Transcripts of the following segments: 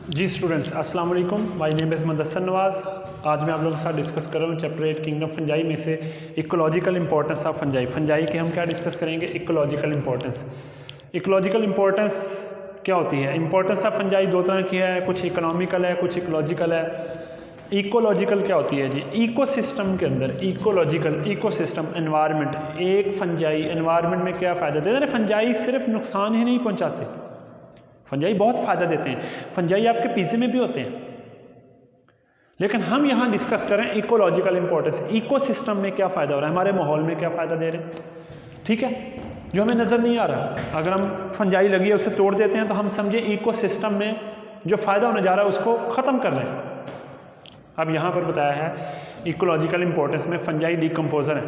जी students, अस्सलाम वालेकुम। My name is Mudassar नवाज़। आज मैं आप लोगों के साथ डिस्कस कर रहा हूँ चैप्टर 8 किंगडम फंजाई में से ecological importance of fungi. Fungi के हम क्या डिस्कस करेंगे? Ecological importance. इकोलॉजिकल इंपॉर्टेंस क्या होती है? इंपॉर्टेंस ऑफ फंजाई दो तरह की है, कुछ इकोनॉमिकल है, कुछ इकोलॉजिकल है। इकोलॉजिकल क्या होती है जी? इकोसिस्टम के अंदर इकोलॉजिकल इकोसिस्टम एनवायरनमेंट, एक फंजाई एनवायरनमेंट में क्या फ़ायदा देते हैं? फंजाई सिर्फ नुकसान ही नहीं पहुँचाते, फंजाई बहुत फ़ायदा देते हैं। फंजाई आपके पिज़्ज़े में भी होते हैं, लेकिन हम यहाँ डिस्कस करें इकोलॉजिकल इंपॉर्टेंस। इकोसिस्टम में क्या फ़ायदा हो रहा है, हमारे माहौल में क्या फ़ायदा दे रहे हैं, ठीक है, जो हमें नज़र नहीं आ रहा। अगर हम फंजाई लगी है उसे तोड़ देते हैं तो हम समझे इकोसिस्टम में जो फ़ायदा होने जा रहा है उसको ख़त्म कर रहे हैं। अब यहाँ पर बताया है इकोलॉजिकल इंपॉर्टेंस में फंजाई डिकम्पोज़र है।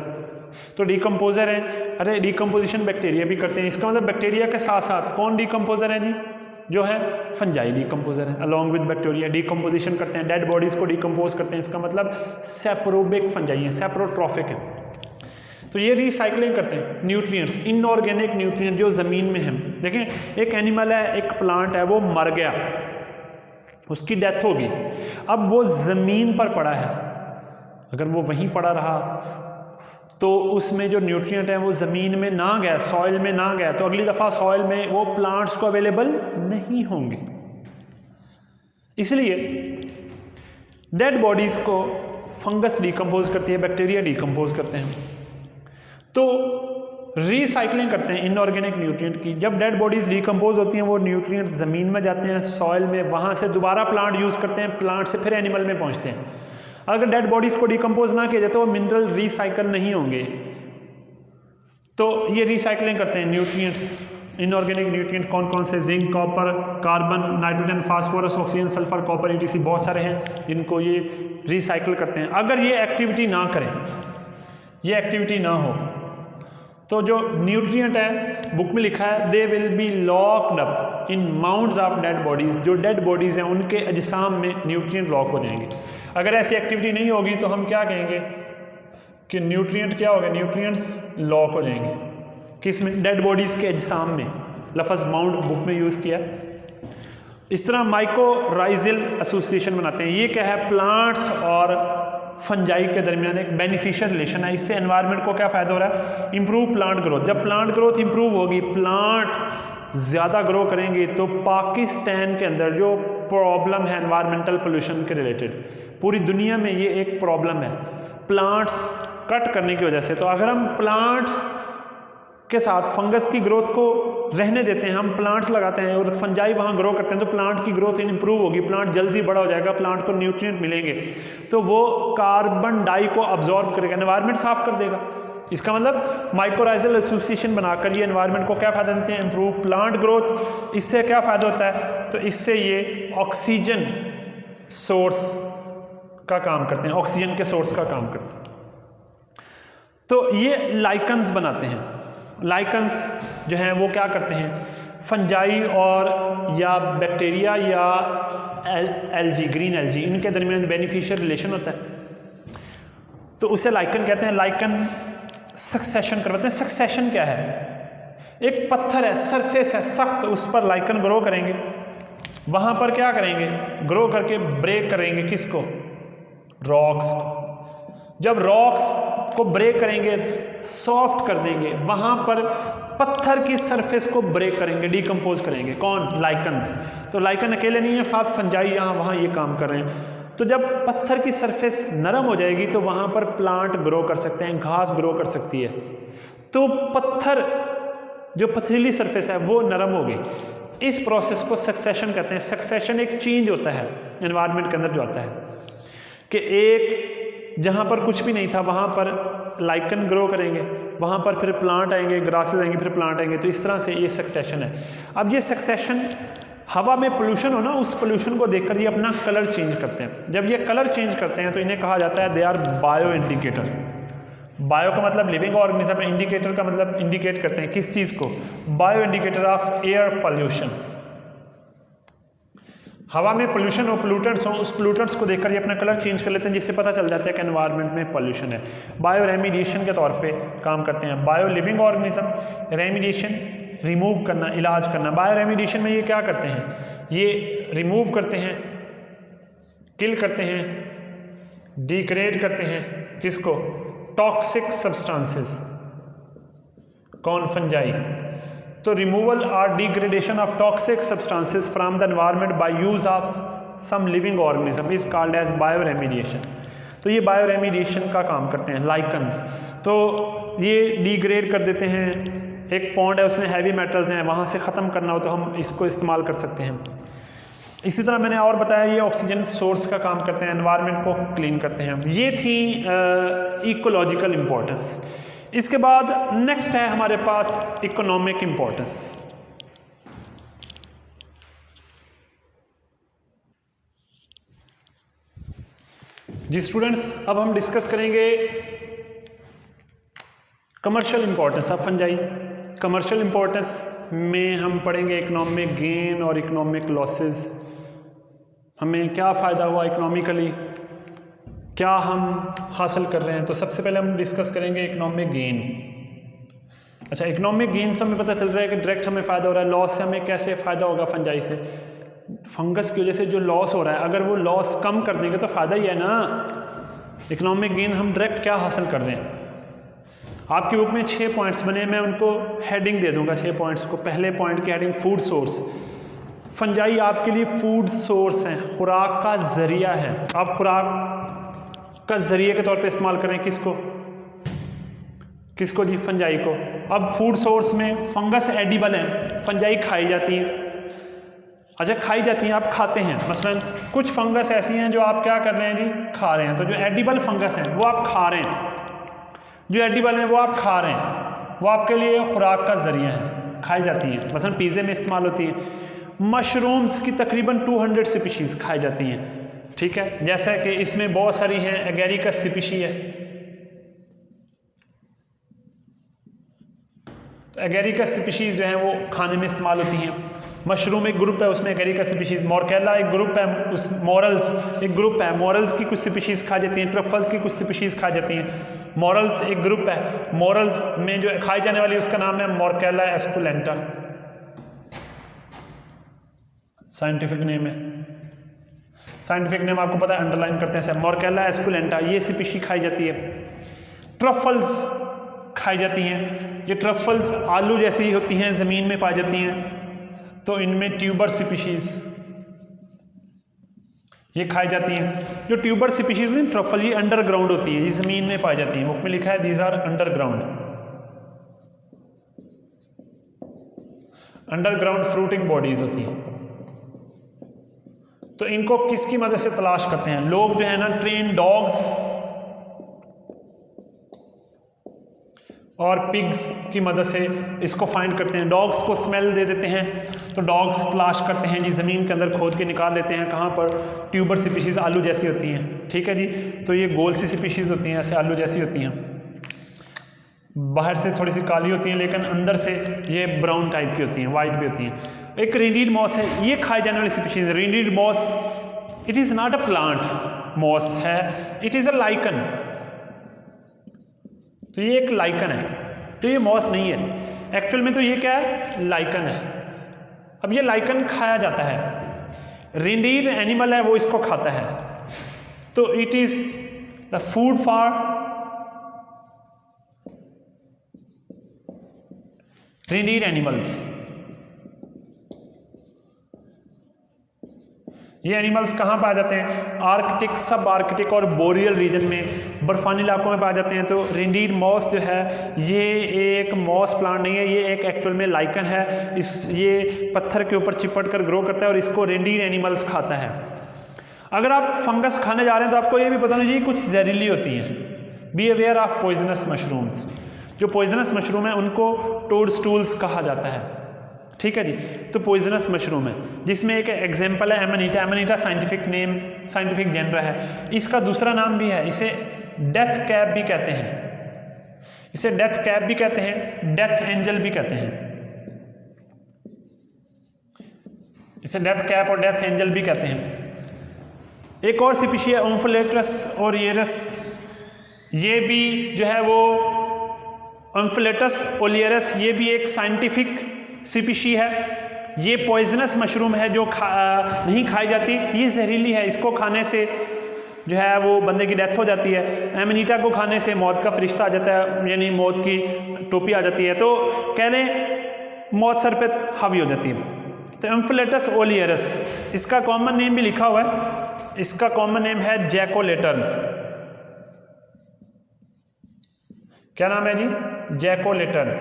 तो डिकम्पोज़र है, अरे डिकम्पोजिशन बैक्टीरिया भी करते हैं, इसका मतलब बैक्टीरिया के साथ साथ कौन डिकम्पोज़र है जी? जो है फंजाई डिकम्पोज़र है, अलॉन्ग विद बैक्टीरिया डिकम्पोजिशन करते हैं, डेड बॉडीज़ को डिकम्पोज करते हैं। इसका मतलब सेप्रोबिक फंजाई है, सेप्रोट्रॉफिक है। तो ये रिसाइकलिंग करते हैं न्यूट्रिएंट्स, इनऑर्गेनिक न्यूट्रिएंट जो ज़मीन में हैं। देखें, एक एनिमल है, एक प्लांट है, वो मर गया, उसकी डेथ होगी, अब वो ज़मीन पर पड़ा है, अगर वो वहीं पड़ा रहा तो उसमें जो न्यूट्रिएंट है वो ज़मीन में ना गया, सॉइल में ना गया, तो अगली दफ़ा सॉइल में वो प्लांट्स को अवेलेबल नहीं होंगे। इसलिए डेड बॉडीज़ को फंगस डिकम्पोज करती है, बैक्टीरिया डिकम्पोज करते हैं, तो रिसाइकलिंग करते हैं इनऑर्गेनिक न्यूट्रिएंट की। जब डेड बॉडीज़ डिकम्पोज होती हैं वो न्यूट्रिएंट ज़मीन में जाते हैं, सॉइल में, वहाँ से दोबारा प्लांट यूज़ करते हैं, प्लांट से फिर एनिमल में पहुँचते हैं। अगर डेड बॉडीज़ को डिकम्पोज ना किया जाए तो वो मिनरल रिसाइकल नहीं होंगे। तो ये रिसाइकलिंग करते हैं न्यूट्रिएंट्स, इनऑर्गेनिक न्यूट्रिएंट कौन कौन से? Zinc, copper, carbon, nitrogen, phosphorus, oxygen, sulphur, copper, ETC बहुत सारे हैं जिनको ये रिसाइकल करते हैं। अगर ये एक्टिविटी ना करें, ये एक्टिविटी ना हो, तो जो न्यूट्रिएंट है, बुक में लिखा है, they will be locked up in mounts of dead bodies. जो डेड बॉडीज़ हैं उनके अजसाम में न्यूट्रिएंट लॉक हो जाएंगे। अगर ऐसी एक्टिविटी नहीं होगी तो हम क्या कहेंगे कि न्यूट्रिएंट क्या होगा? न्यूट्रिएंट्स लॉक हो जाएंगे। किस में? डेड बॉडीज़ के अजसाम में। लफ्ज़ माउंट बुक में यूज़ किया। इस तरह माइकोराइजल एसोसिएशन बनाते हैं। ये क्या है? प्लांट्स और फंजाई के दरमियान एक बेनिफिशियल रिलेशन है। इससे एनवायरनमेंट को क्या फ़ायदा हो रहा है? Improve plant growth. जब प्लांट ग्रोथ इंप्रूव होगी, प्लांट ज़्यादा ग्रो करेंगे, तो पाकिस्तान के अंदर जो प्रॉब्लम है एनवायरमेंटल पोल्यूशन के रिलेटेड, पूरी दुनिया में ये एक प्रॉब्लम है प्लांट्स कट करने की वजह से। तो अगर हम प्लांट्स के साथ फंगस की ग्रोथ को रहने देते हैं, हम प्लांट्स लगाते हैं और फंजाई वहाँ ग्रो करते हैं, तो प्लांट की ग्रोथ इंप्रूव होगी, प्लांट जल्दी बड़ा हो जाएगा, प्लांट को न्यूट्रिएंट मिलेंगे, तो वो कार्बन डाई को अब्जॉर्ब करेगा, एनवायरनमेंट साफ कर देगा। इसका मतलब माइकोराइजल एसोसिएशन बनाकर ये एनवायरनमेंट को क्या फ़ायदा देते हैं? Improve plant growth. इससे क्या फ़ायदा होता है? तो इससे ये ऑक्सीजन सोर्स का काम करते हैं, ऑक्सीजन के सोर्स का काम करते हैं। तो ये लाइकन्स बनाते हैं। लाइकन्स जो हैं वो क्या करते हैं? फंजाई और या बैक्टीरिया या एल्गी, ग्रीन एल्गी, इनके दरमियान बेनिफिशियल रिलेशन होता है, तो उसे लाइकन कहते हैं। लाइकन सक्सेशन करवाते हैं। सक्सेशन क्या है? एक पत्थर है, सरफेस है सख्त, उस पर लाइकन ग्रो करेंगे, वहाँ पर क्या करेंगे? ग्रो करके ब्रेक करेंगे, किसको? रॉक्स को। जब रॉक्स को ब्रेक करेंगे, सॉफ्ट कर देंगे, वहाँ पर पत्थर की सरफेस को ब्रेक करेंगे, डिकम्पोज करेंगे। कौन? लाइकन्स। तो लाइकन अकेले नहीं है, साथ फंजाई यहाँ वहाँ ये काम कर रहे हैं। तो जब पत्थर की सरफेस नरम हो जाएगी तो वहाँ पर प्लांट ग्रो कर सकते हैं, घास ग्रो कर सकती है। तो पत्थर, जो पथरीली सरफेस है वो नरम होगी। इस प्रोसेस को सक्सेशन कहते हैं। सक्सेशन एक चेंज होता है एनवायरनमेंट के अंदर जो आता है कि एक जहाँ पर कुछ भी नहीं था वहाँ पर लाइकन ग्रो करेंगे, वहाँ पर फिर प्लांट आएंगे, ग्रासेस आएंगे, फिर प्लांट आएंगे। तो इस तरह से ये सक्सेशन है। अब ये सक्सेशन, हवा में पोल्यूशन हो ना, उस पोल्यूशन को देखकर ये अपना कलर चेंज करते हैं। जब ये कलर चेंज करते हैं तो इन्हें कहा जाता है they are bio indicator. Bio का मतलब लिविंग ऑर्गेनिज्म, इंडिकेटर का मतलब इंडिकेट करते हैं किस चीज़ को? Bio indicator of air pollution. हवा में पोल्यूशन हो, पोल्यूटेंट्स हो, उस पोल्यूटेंट्स को देखकर ये अपना कलर चेंज कर लेते हैं, जिससे पता चल जाता है कि एनवायरनमेंट में पोल्यूशन है। बायो रेमिडिएशन के तौर पे काम करते हैं। Bio living organism, remediation remove करना, इलाज करना। बायो रेमिडिएशन में ये क्या करते हैं, ये रिमूव करते हैं, किल करते हैं, डिग्रेड करते हैं, किसको, टॉक्सिक सब्सटेंसेस। कौन, फंजाई। तो रिमूवल और degradation of toxic substances from the environment by use of some living organism is called as bio remediation. तो ये बायो रेमिडिएशन का काम करते हैं लाइकन्स। तो ये डिग्रेड कर देते हैं, एक पॉन्ड है उसमें हैवी मेटल्स हैं, वहाँ से ख़त्म करना हो तो हम इसको इस्तेमाल कर सकते हैं। इसी तरह मैंने और बताया ये ऑक्सीजन सोर्स का काम करते हैं, एनवायरनमेंट को क्लीन करते हैं। ये थी इकोलॉजिकल इम्पोर्टेंस। इसके बाद नेक्स्ट है हमारे पास इकोनॉमिक इम्पोर्टेंस। जी स्टूडेंट्स, अब हम डिस्कस करेंगे commercial importance of fungi. Commercial importance में हम पढ़ेंगे इकोनॉमिक गेन और इकोनॉमिक लॉसेस। हमें क्या फ़ायदा हुआ इकोनॉमिकली, क्या हम हासिल कर रहे हैं। तो सबसे पहले हम डिस्कस करेंगे इकोनॉमिक गेन। अच्छा, इकोनॉमिक गेन तो हमें पता चल रहा है कि डायरेक्ट हमें फ़ायदा हो रहा है। लॉस से हमें कैसे फ़ायदा होगा, फंजाई से, फंगस की वजह से जो लॉस हो रहा है, अगर वो लॉस कम कर देंगे तो फ़ायदा ही है ना। इकोनॉमिक गेन हम डायरेक्ट क्या हासिल कर रहे हैं। आपकी बुक में 6 पॉइंट्स बने, मैं उनको हेडिंग दे दूंगा 6 पॉइंट्स को। पहले पॉइंट की हेडिंग फूड सोर्स। फंजाई आपके लिए फूड सोर्स है, खुराक का ज़रिया है। आप खुराक का ज़रिए के तौर पे इस्तेमाल करें किसको, किसको जी, फंजाई को। अब फूड सोर्स में फंगस एडिबल हैं, फंजाई खाई जाती हैं। अच्छा, खाई जाती हैं, आप खाते हैं। मसलन कुछ फंगस ऐसी हैं जो आप क्या कर रहे हैं जी, खा रहे हैं। तो जो एडिबल फंगस हैं वो आप खा रहे हैं, जो एडिबल हैं वो आप खा रहे हैं, वो आपके लिए खुराक का ज़रिया है, खाई जाती हैं। मसलन पिज़्ज़े में इस्तेमाल होती हैं। मशरूम्स की तकरीबन 200 स्पीशीज़ खाई जाती हैं, ठीक है। जैसा कि इसमें बहुत सारी हैं, एगेरिकस स्पीशी है, तो एगेरिकस स्पीशीज़ जो हैं वो खाने में इस्तेमाल होती हैं। मशरूम एक ग्रुप है, उसमें एगेरिकस स्पीशीज़। मॉर्केला एक ग्रुप है, उस मॉरल्स एक ग्रुप है, मॉरल्स की कुछ स्पीशीज़ खा जाती हैं। ट्रफल्स की कुछ स्पीशीज़ खा जाती हैं। मॉरल्स एक ग्रुप है, मॉरल्स में जो खाई जाने वाली उसका नाम है मॉर्केला एस्कुलेंटा, साइंटिफिक नेम है। साइंटिफिक नेम आपको पता है, अंडरलाइन करते हैं सर, मॉर्केला एस्कुलेंटा, ये स्पीशी खाई जाती है। ट्रफल्स खाई जाती हैं। ये ट्रफल्स आलू जैसी ही होती हैं, ज़मीन में पाई जाती हैं, तो इनमें ट्यूबर स्पीशीज़ ये खाई जाती हैं। जो ट्यूबर स्पीशीज़ हैं ट्रफल, ये अंडरग्राउंड होती है, ये ज़मीन में पाई जाती हैं। बुक में लिखा है these are underground, underground fruiting bodies होती हैं। तो इनको किसकी मदद से तलाश करते हैं लोग, जो है ना, ट्रेन डॉग्स और पिग्स की मदद से इसको फाइंड करते हैं। डॉग्स को स्मेल दे देते हैं, तो डॉग्स तलाश करते हैं जी, ज़मीन के अंदर खोद के निकाल लेते हैं कहाँ पर, ट्यूबर स्पीशीज़ आलू जैसी होती हैं, ठीक है जी। तो ये गोल सी स्पीशीज़ होती हैं, ऐसे आलू जैसी होती हैं, बाहर से थोड़ी सी काली होती हैं लेकिन अंदर से ये ब्राउन टाइप की होती हैं, वाइट भी होती हैं। एक रिंडीड मॉस है, ये खाई जाने वाली स्पीशीज़ है। Reindeer moss, it is not a plant, moss है, इट इज़ अ लाइकन। तो ये एक लाइकन है, तो ये मॉस नहीं है एक्चुअल में, तो ये क्या है, लाइकन है। अब ये लाइकन खाया जाता है, रिंडीड एनिमल है वो इसको खाता है, तो it is the food for reindeer animals. ये एनिमल्स कहाँ पाए जाते हैं, आर्कटिक, सब आर्कटिक और बोरियल रीजन में, बर्फानी इलाकों में पाए जाते हैं। तो रिंडीड मॉस जो है ये एक मॉस प्लांट नहीं है, ये एक एक्चुअल में लाइकन है। ये पत्थर के ऊपर चिपट कर ग्रो करता है और इसको रिंडीड एनिमल्स खाता है। अगर आप फंगस खाने जा रहे हैं तो आपको ये भी पता नहीं, ये कुछ जहरीली होती हैं। Be aware of poisonous mushrooms. जो पॉइजनस मशरूम है उनको टोडस्टूल्स कहा जाता है, ठीक है जी। तो पॉइजनस मशरूम है, जिसमें एक एग्जांपल है एमनीटा। एमनीटा साइंटिफिक नेम, साइंटिफिक जेनर है। इसका दूसरा नाम भी है, इसे डेथ कैप भी कहते हैं, इसे डेथ कैप भी कहते हैं, डेथ एंजल भी कहते हैं, इसे डेथ कैप और डेथ एंजल भी कहते हैं। एक और स्पीशी है ओम्फलेटस ओलियरस, ये भी जो है वो ओम्फलेटस ओलियरस, ये भी एक साइंटिफिक स्पीशी है। ये पॉइजनस मशरूम है जो नहीं खाई जाती, ये जहरीली है, इसको खाने से जो है वो बंदे की डेथ हो जाती है। एमनीटा को खाने से मौत का फरिश्ता आ जाता है, यानी मौत की टोपी आ जाती है, तो कह लें मौत सर पे हावी हो जाती है। तो एम्फिलेटस ओलियरस, इसका कॉमन नेम भी लिखा हुआ है, इसका कॉमन नेम है जैकोलेटर्न। क्या नाम है जी? जैकोलेटर्न।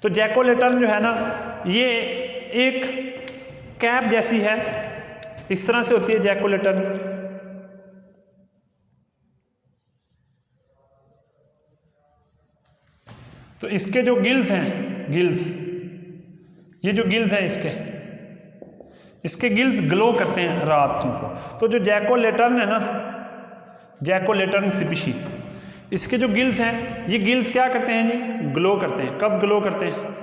तो जैकोलेटर्न जो है ना, ये एक कैप जैसी है, इस तरह से होती है जैकोलेटर्न। तो इसके जो गिल्स हैं, गिल्स, ये जो गिल्स हैं इसके गिल्स ग्लो करते हैं रात को। तो जो जैकोलेटर्न है ना, जैकोलेटर्न स्पीशी, इसके जो गिल्स हैं, ये गिल्स क्या करते हैं जी? ग्लो करते हैं। कब ग्लो करते हैं?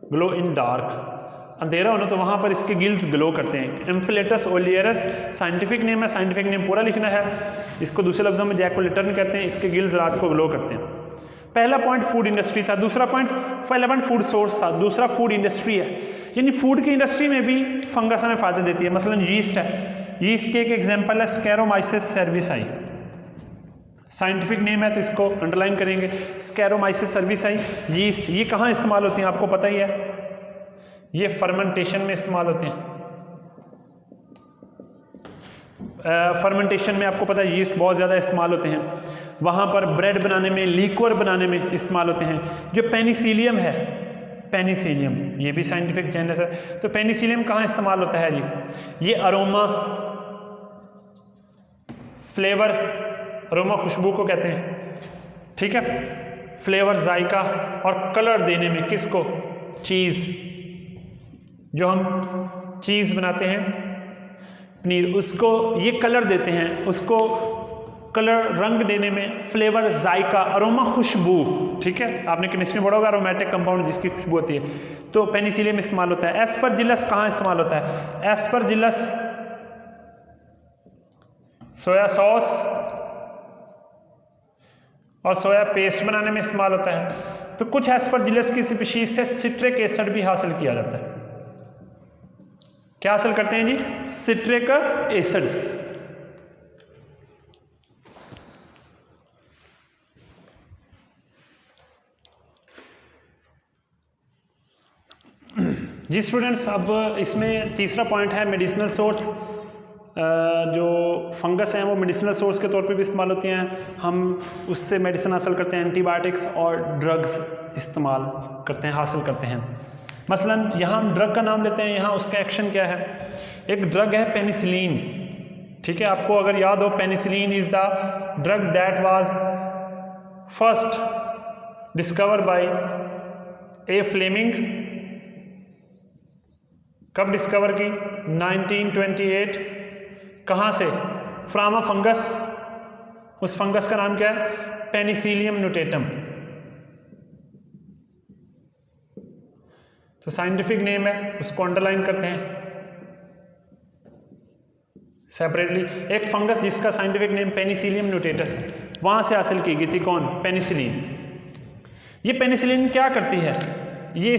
ग्लो इन डार्क, अंधेरा होना तो वहाँ पर इसके गिल्स ग्लो करते हैं। एम्फिलेटस ओलियरस साइंटिफिक नेम है, साइंटिफिक नेम पूरा लिखना है। इसको दूसरे लफ्ज़ों में जैकोलेटर्न कहते हैं। इसके गिल्स रात को ग्लो करते हैं। पहला पॉइंट फूड इंडस्ट्री था, दूसरा पॉइंट, पहला पॉइंट फूड सोर्स था, दूसरा फूड इंडस्ट्री है, यानी फूड की इंडस्ट्री में भी फंगस हमें फ़ायदा देती है। मसलन यीस्ट है, यीस्ट के एक एग्जांपल है स्कैरोमाइसिस सर्विसाई, साइंटिफिक नेम है तो इसको अंडरलाइन करेंगे, स्कैरोमाइसिस सर्विसाई। यीस्ट ये कहाँ इस्तेमाल होती हैं आपको पता ही है, ये फर्मेंटेशन में इस्तेमाल होते हैं। फर्मेंटेशन में आपको पता है यीस्ट बहुत ज़्यादा इस्तेमाल होते हैं, वहाँ पर ब्रेड बनाने में, लिक्वर बनाने में इस्तेमाल होते हैं। जो पेनिसिलियम है, पेनिसिलियम ये भी साइंटिफिक जेनस है। तो पेनिसिलियम कहाँ इस्तेमाल होता है जी? ये अरोमा, फ्लेवर, अरोमा खुशबू को कहते हैं, ठीक है, फ्लेवर जायका, और कलर देने में किसको? चीज़, जो हम चीज़ बनाते हैं पनीर, उसको ये कलर देते हैं, उसको कलर रंग देने में, फ्लेवर जायका, अरोमा खुशबू, ठीक है, आपने केमिस्ट्री में पढ़ा होगा अरोमेटिक कंपाउंड जिसकी खुशबू होती है, तो पेनिसिलियम इस्तेमाल होता है। एस्परजिलस कहाँ इस्तेमाल होता है? एस्परजिलस सोया सॉस और सोया पेस्ट बनाने में इस्तेमाल होता है। तो कुछ एस्परजिलस की स्पीशीज से सिट्रिक एसिड भी हासिल किया जाता है। क्या हासिल करते हैं जी? Citric acid. जी स्टूडेंट्स, अब इसमें तीसरा पॉइंट है मेडिसिनल सोर्स। जो फंगस हैं वो मेडिसिनल सोर्स के तौर पे भी इस्तेमाल होती हैं, हम उससे मेडिसिन हासिल करते हैं, एंटीबायोटिक्स और ड्रग्स इस्तेमाल करते हैं, हासिल करते हैं। मसलन यहाँ हम ड्रग का नाम लेते हैं, यहाँ उसका एक्शन क्या है? एक ड्रग है पेनिसिलिन, ठीक है, आपको अगर याद हो, penicillin is the drug that was first discover by a Fleming. कब डिस्कवर की? 1928। कहाँ से? From a fungus. उस फंगस का नाम क्या है? Penicillium notatum. तो साइंटिफिक नेम है, उसको अंडरलाइन करते हैं सेपरेटली। एक फंगस जिसका साइंटिफिक नेम पेनिसिलियम नोटेटस है, वहाँ से हासिल की गई थी कौन? पेनिसिलिन। ये पेनिसिलिन क्या करती है? ये